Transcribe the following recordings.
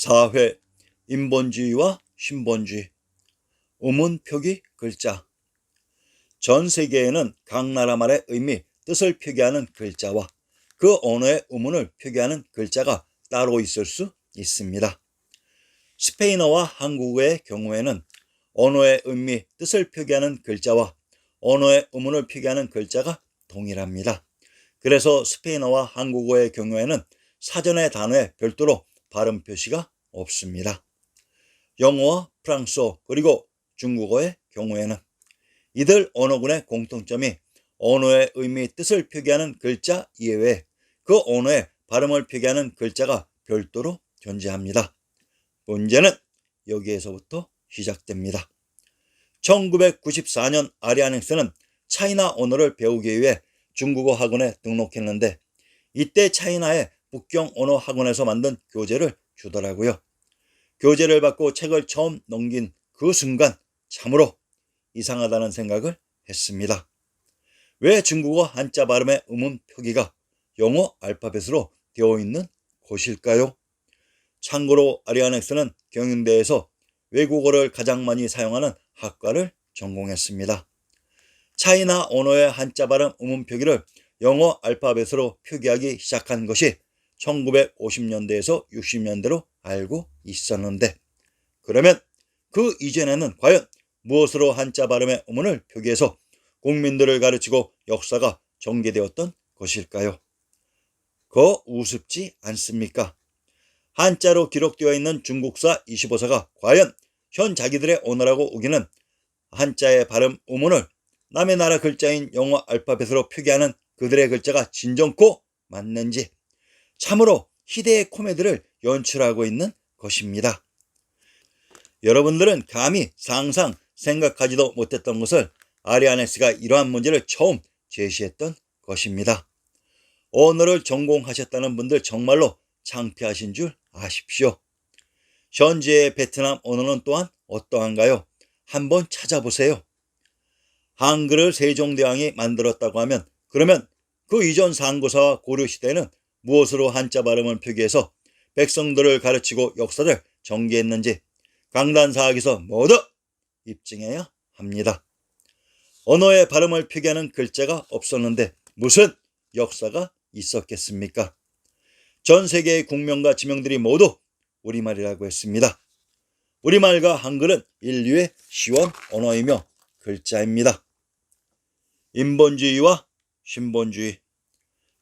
4회 인본주의와 신본주의. 우문 표기 글자. 전 세계에는 각 나라 말의 의미, 뜻을 표기하는 글자와 그 언어의 우문을 표기하는 글자가 따로 있을 수 있습니다. 스페인어와 한국어의 경우에는 언어의 의미, 뜻을 표기하는 글자와 언어의 우문을 표기하는 글자가 동일합니다. 그래서 스페인어와 한국어의 경우에는 사전의 단어에 별도로 발음 표시가 없습니다. 영어와 프랑스어 그리고 중국어의 경우에는 이들 언어군의 공통점이 언어의 의미, 뜻을 표기하는 글자 이외에 그 언어의 발음을 표기하는 글자가 별도로 존재합니다. 문제는 여기에서부터 시작됩니다. 1994년 아리아넥스는 차이나 언어를 배우기 위해 중국어 학원에 등록했는데 이때 차이나의 북경 언어 학원에서 만든 교재를 주더라고요. 교재를 받고 책을 처음 넘긴 그 순간 참으로 이상하다는 생각을 했습니다. 왜 중국어 한자 발음의 음운 표기가 영어 알파벳으로 되어 있는 것일까요? 참고로 아리아넥스는 경영대에서 외국어를 가장 많이 사용하는 학과를 전공했습니다. 차이나 언어의 한자 발음 음운 표기를 영어 알파벳으로 표기하기 시작한 것이 1950년대에서 60년대로 알고 있었는데, 그러면 그 이전에는 과연 무엇으로 한자 발음의 음운을 표기해서 국민들을 가르치고 역사가 전개되었던 것일까요? 거 우습지 않습니까? 한자로 기록되어 있는 중국사 25사가 과연 현 자기들의 언어라고 우기는 한자의 발음 음운을 남의 나라 글자인 영어 알파벳으로 표기하는 그들의 글자가 진정코 맞는지 참으로 희대의 코미디를 연출하고 있는 것입니다. 여러분들은 감히 상상 생각하지도 못했던 것을 아리아넥스가 이러한 문제를 처음 제시했던 것입니다. 언어를 전공하셨다는 분들 정말로 창피하신 줄 아십시오. 현재의 베트남 언어는 또한 어떠한가요? 한번 찾아보세요. 한글을 세종대왕이 만들었다고 하면 그러면 그 이전 상고사와 고려시대에는 무엇으로 한자 발음을 표기해서 백성들을 가르치고 역사를 전개했는지 강단사학에서 모두 입증해야 합니다. 언어의 발음을 표기하는 글자가 없었는데 무슨 역사가 있었겠습니까? 전 세계의 국명과 지명들이 모두 우리말이라고 했습니다. 우리말과 한글은 인류의 시원 언어이며 글자입니다. 인본주의와 신본주의.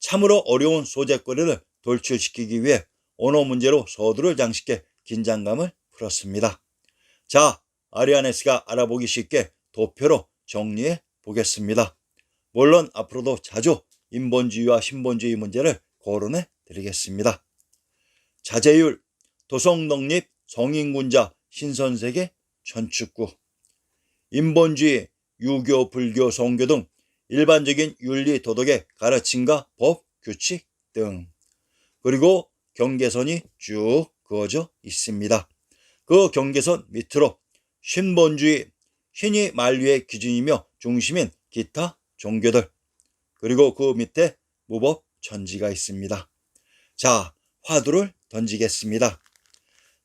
참으로 어려운 소재거리를 돌출시키기 위해 언어 문제로 서두를 장식해 긴장감을 풀었습니다. 자, 아리아넥스가 알아보기 쉽게 도표로 정리해 보겠습니다. 물론 앞으로도 자주 인본주의와 신본주의 문제를 거론해 드리겠습니다. 자제율, 도성독립, 성인군자, 신선세계, 전축구. 인본주의, 유교, 불교, 성교 등 일반적인 윤리 도덕의 가르침과 법, 규칙 등. 그리고 경계선이 쭉 그어져 있습니다. 그 경계선 밑으로 신본주의, 신이 만류의 기준이며 중심인 기타 종교들. 그리고 그 밑에 무법 천지가 있습니다. 자, 화두를 던지겠습니다.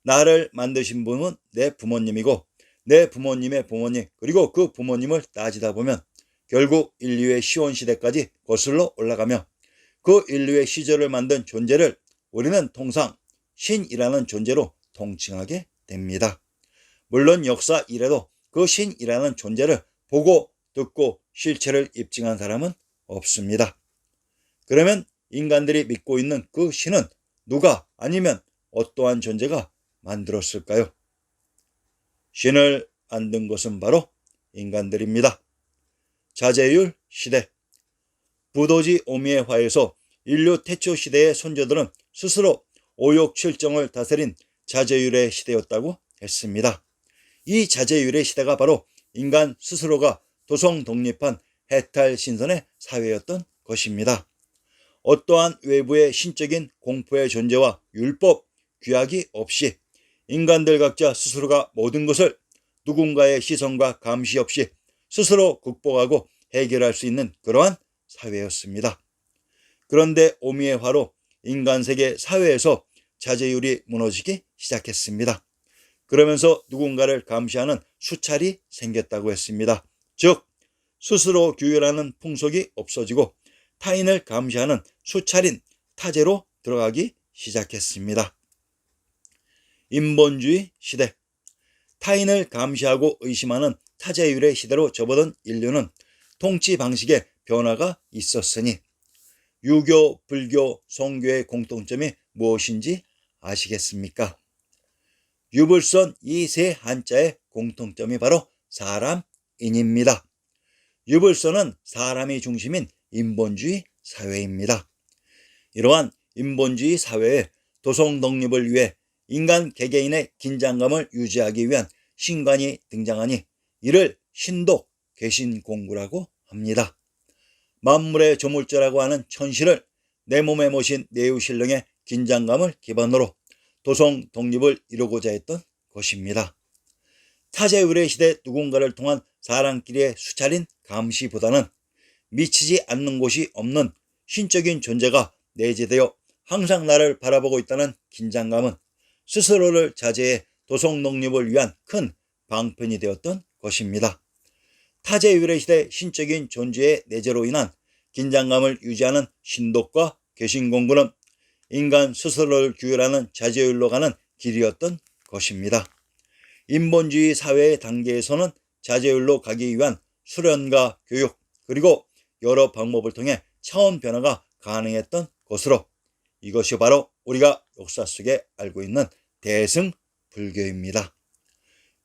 나를 만드신 분은 내 부모님이고 내 부모님의 부모님 그리고 그 부모님을 따지다 보면 결국 인류의 시온시대까지 거슬러 올라가며 그 인류의 시절을 만든 존재를 우리는 통상 신이라는 존재로 통칭하게 됩니다. 물론 역사 이래도 그 신이라는 존재를 보고 듣고 실체를 입증한 사람은 없습니다. 그러면 인간들이 믿고 있는 그 신은 누가 아니면 어떠한 존재가 만들었을까요? 신을 만든 것은 바로 인간들입니다. 자제율 시대. 부도지 오미의 화에서 인류 태초 시대의 선조들은 스스로 오욕칠정을 다스린 자제율의 시대였다고 했습니다. 이 자제율의 시대가 바로 인간 스스로가 도성 독립한 해탈 신선의 사회였던 것입니다. 어떠한 외부의 신적인 공포의 존재와 율법, 규약이 없이 인간들 각자 스스로가 모든 것을 누군가의 시선과 감시 없이 스스로 극복하고 해결할 수 있는 그러한 사회였습니다. 그런데 오미의 화로 인간세계 사회에서 자제율이 무너지기 시작했습니다. 그러면서 누군가를 감시하는 수찰이 생겼다고 했습니다. 즉 스스로 규율하는 풍속이 없어지고 타인을 감시하는 수찰인 타제로 들어가기 시작했습니다. 인본주의 시대. 타인을 감시하고 의심하는 타제율의 시대로 접어든 인류는 통치 방식에 변화가 있었으니 유교, 불교, 성교의 공통점이 무엇인지 아시겠습니까? 유불선 이 세 한자의 공통점이 바로 사람인입니다. 유불선은 사람이 중심인 인본주의 사회입니다. 이러한 인본주의 사회의 도성 독립을 위해 인간 개개인의 긴장감을 유지하기 위한 신관이 등장하니 이를 신독, 개신공구라고 합니다. 만물의 조물주라고 하는 천시를 내 몸에 모신 내유신령의 긴장감을 기반으로 도성 독립을 이루고자 했던 것입니다. 타제율의 시대 누군가를 통한 사람끼리의 수차린 감시보다는 미치지 않는 곳이 없는 신적인 존재가 내재되어 항상 나를 바라보고 있다는 긴장감은 스스로를 자제해 도성 독립을 위한 큰 방편이 되었던 것입니다. 타제율의 시대 신적인 존재의 내재로 인한 긴장감을 유지하는 신독과 개신공구는 인간 스스로를 규율하는 자제율로 가는 길이었던 것입니다. 인본주의 사회의 단계에서는 자제율로 가기 위한 수련과 교육 그리고 여러 방법을 통해 차원 변화가 가능했던 것으로 이것이 바로 우리가 역사 속에 알고 있는 대승불교입니다.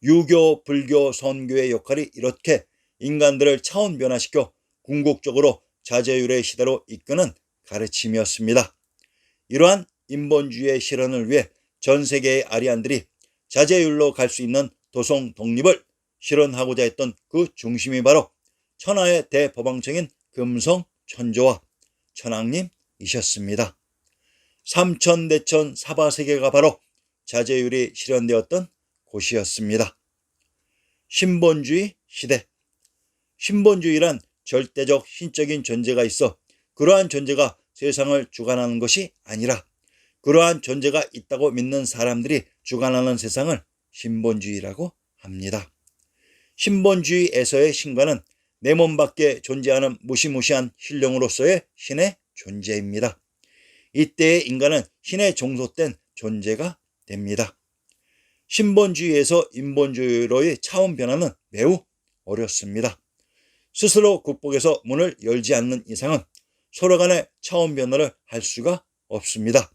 유교, 불교, 선교의 역할이 이렇게 인간들을 차원 변화시켜 궁극적으로 자제율의 시대로 이끄는 가르침이었습니다. 이러한 인본주의의 실현을 위해 전 세계의 아리안들이 자제율로 갈 수 있는 도성 독립을 실현하고자 했던 그 중심이 바로 천하의 대법왕청인 금성 천조와 천황님이셨습니다. 삼천대천 사바세계가 바로 자제율이 실현되었던 곳이었습니다. 신본주의 시대. 신본주의란 절대적 신적인 존재가 있어 그러한 존재가 세상을 주관하는 것이 아니라 그러한 존재가 있다고 믿는 사람들이 주관하는 세상을 신본주의라고 합니다. 신본주의에서의 신과는 내 몸 밖에 존재하는 무시무시한 신령으로서의 신의 존재입니다. 이때의 인간은 신에 종속된 존재가 됩니다. 신본주의에서 인본주의로의 차원 변화는 매우 어렵습니다. 스스로 극복해서 문을 열지 않는 이상은 서로 간의 차원 변화를 할 수가 없습니다.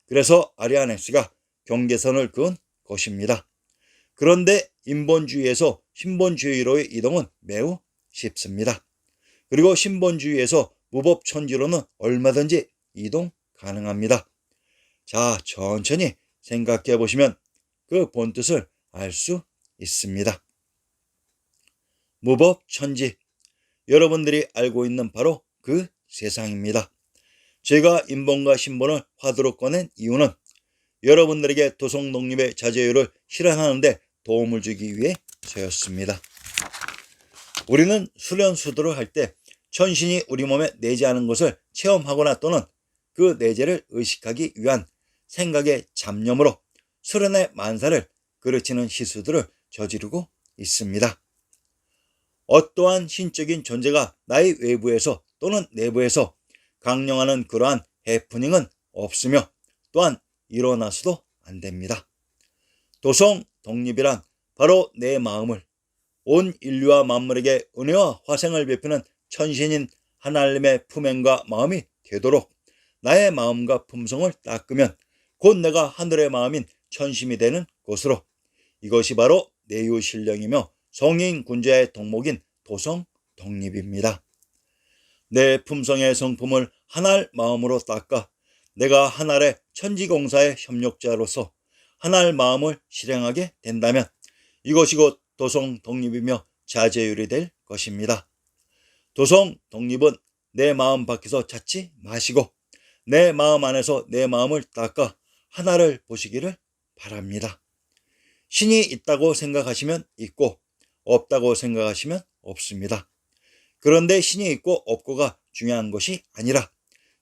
그래서 아리아네스가 경계선을 그은 것입니다. 그런데 인본주의에서 신본주의로의 이동은 매우 쉽습니다. 그리고 신본주의에서 무법천지로는 얼마든지 이동 가능합니다. 자, 천천히 생각해 보시면 그 본뜻을 알 수 있습니다. 무법천지, 여러분들이 알고 있는 바로 그 세상입니다. 제가 인본과 신본을 화두로 꺼낸 이유는 여러분들에게 도성 독립의 자제율을 실현하는 데 도움을 주기 위해서였습니다. 우리는 수련 수도를 할 때 천신이 우리 몸에 내재하는 것을 체험하거나 또는 그 내재를 의식하기 위한 생각의 잡념으로 수련의 만사를 그르치는 시수들을 저지르고 있습니다. 어떠한 신적인 존재가 나의 외부에서 또는 내부에서 강령하는 그러한 해프닝은 없으며 또한 일어나서도 안 됩니다. 도성 독립이란 바로 내 마음을 온 인류와 만물에게 은혜와 화생을 베푸는 천신인 하나님의 품행과 마음이 되도록 나의 마음과 품성을 닦으면 곧 내가 하늘의 마음인 천심이 되는 것으로 이것이 바로 내유신령이며 성인 군자의 덕목인 도성 독립입니다. 내 품성의 성품을 하나의 마음으로 닦아 내가 하나의 천지공사의 협력자로서 하나의 마음을 실행하게 된다면 이것이 곧 도성 독립이며 자제율이 될 것입니다. 도성 독립은 내 마음 밖에서 찾지 마시고 내 마음 안에서 내 마음을 닦아 하나를 보시기를 바랍니다. 신이 있다고 생각하시면 있고 없다고 생각하시면 없습니다. 그런데 신이 있고 없고가 중요한 것이 아니라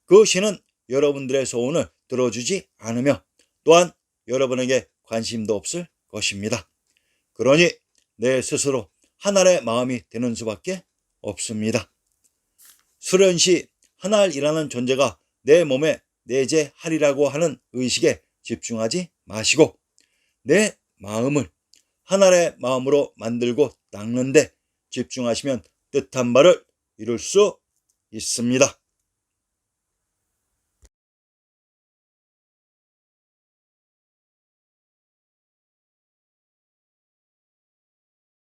그 신은 여러분들의 소원을 들어주지 않으며 또한 여러분에게 관심도 없을 것입니다. 그러니 내 스스로 하늘의 마음이 되는 수밖에 없습니다. 수련시 하늘이라는 존재가 내 몸에 내재하리라고 하는 의식에 집중하지 마시고 내 마음을 하늘의 마음으로 만들고 닦는데 집중하시면 뜻한 바를 이룰 수 있습니다.